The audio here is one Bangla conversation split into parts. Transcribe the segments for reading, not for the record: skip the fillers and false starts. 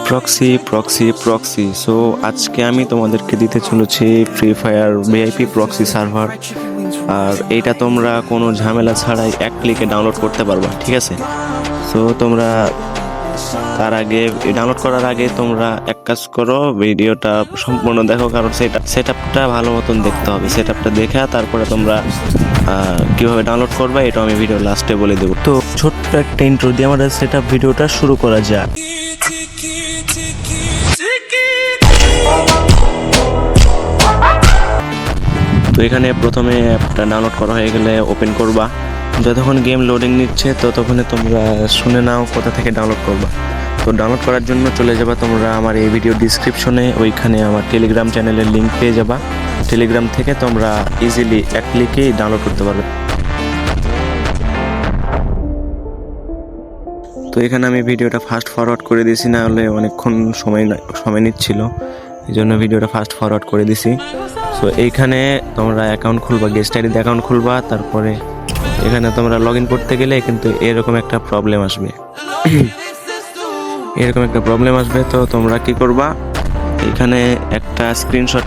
প্রক্সি প্রক্সি প্রক্সি সো আজকে আমি তোমাদেরকে দিতে চলেছি Free Fire VIP proxy server. আর এইটা তোমরা কোনো ঝামেলা ছাড়াই এক ক্লিকে ডাউনলোড করতে পারবা, ঠিক আছে? সো তোমরা তার আগে ডাউনলোড করার আগে তোমরা এক কাজ করো, ভিডিওটা সম্পূর্ণ দেখো, কারণ সেট আপটা ভালো মতন দেখতে হবে। সেট আপটা দেখে তারপরে তোমরা কীভাবে ডাউনলোড করবে এটা আমি ভিডিও লাস্টে বলে দেবো। তো ছোট্ট একটা ইন্ট্রো দিয়ে আমাদের সেট আপ ভিডিওটা শুরু করা যাক। তো এখানে প্রথমে অ্যাপটা ডাউনলোড করা হয়ে গেলে ওপেন করবা। যতক্ষণ গেম লোডিং নিচ্ছে ততক্ষণে তোমরা শুনে নাও কোথা থেকে ডাউনলোড করবা। তো ডাউনলোড করার জন্য চলে যাবা তোমরা আমার এই ভিডিও ডিসক্রিপশনে, ওইখানে আমার টেলিগ্রাম চ্যানেলের লিঙ্ক পেয়ে যাবা। টেলিগ্রাম থেকে তোমরা ইজিলি এক ক্লিকেই ডাউনলোড করতে পারবে। তো এখানে আমি ভিডিওটা ফাস্ট ফরওয়ার্ড করে দিয়েছি, না হলে অনেকক্ষণ সময় নিচ্ছিল, এই জন্য ভিডিওটা ফাস্ট ফরওয়ার্ড করে দিছি। সো এইখানে তোমরা অ্যাকাউন্ট খুলবা, গেস্ট আইডিতে অ্যাকাউন্ট খুলবা। তারপরে এখানে তোমরা লগ ইন করতে গেলে কিন্তু এরকম একটা প্রবলেম আসবে তো তোমরা কি করবা, এখানে একটা স্ক্রিনশট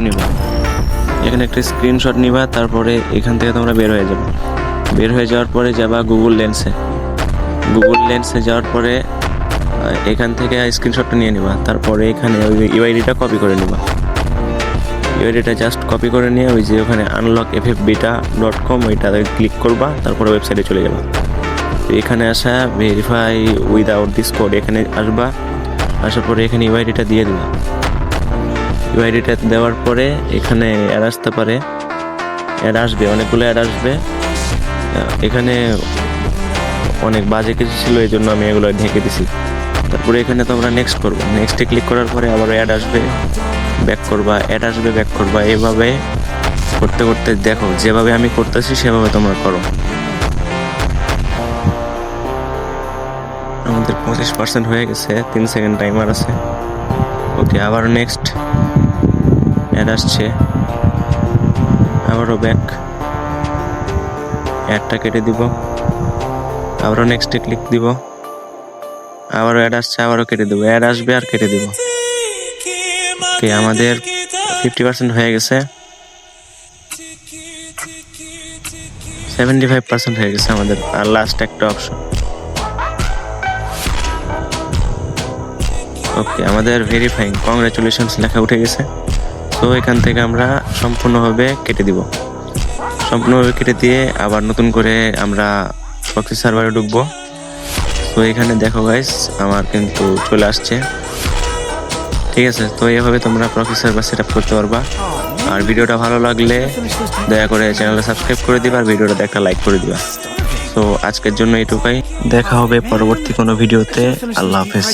নিবা। তারপরে এখান থেকে তোমরা বের হয়ে যাওয়ার পরে যাবা গুগল লেন্সে যাওয়ার পরে এখান থেকে স্ক্রিনশটটা নিয়ে নিবা। তারপরে এখানে ওই ইউআইডিটা কপি করে নিবা। ইউআইডিটা জাস্ট কপি করে নিয়ে ওই যে ওখানে unlockffbeta.com ওইটাতে ক্লিক করবা। তারপরে ওয়েবসাইটে চলে যাবা। এখানে আসা ভেরিফাই উইদাউট দিস কোড, এখানে আসবা। আসার পরে এখানে ইউআইডিটা দিয়ে দিবা। ইউআইডিটা দেওয়ার পরে এখানে অ্যাড আসবে, অনেকগুলো অ্যাড আসবে। এখানে অনেক বাজে কিছু ছিল, এই জন্য আমি এগুলো ঢেকে দিছি। তারপরে এখানে তোমরা নেক্সট করবা। নেক্সটে ক্লিক করার পরে আবার অ্যাড আসবে, ব্যাক করবা। এইভাবে করতে করতে দেখো, যেভাবে আমি করতেছি সেভাবে তোমরা করো। আমাদের 25% হয়ে গেছে, 3 সেকেন্ড টাইমার আছে। ওকে, আবার নেক্সট অ্যাড আসছে, আবারও ব্যাক, অ্যাডটা কেটে দিব। আবারও নেক্সটে ক্লিক দিব, আবারও অ্যাড আসছে, আবারও কেটে দেবো। অ্যাড আসবে আর কেটে দেবো। ওকে, আমাদের 50% হয়ে গেছে, 75% হয়ে গেছে আমাদের। আর লাস্ট একটা অপশন। ওকে, আমাদের ভেরিফাইং কংগ্রাচুলেশনস লেখা উঠে গেছে। তো এখান থেকে আমরা সম্পূর্ণভাবে কেটে দিয়ে আবার নতুন করে আমরা প্রক্সি সার্ভারে ঢুকবো। তো এখানে দেখো গাইস, আমার কিন্তু চলে আসছে, ঠিক আছে? তো এইভাবে তোমরা প্রক্সি সার্ভার সেট আপ করতে পারবা। আর ভিডিওটা ভালো লাগলে দয়া করে চ্যানেলটা সাবস্ক্রাইব করে দিবা, আর ভিডিওটা একটা লাইক করে দিবা। তো আজকের জন্য এইটুকুই, দেখা হবে পরবর্তী কোনো ভিডিওতে। আল্লাহ হাফেজ।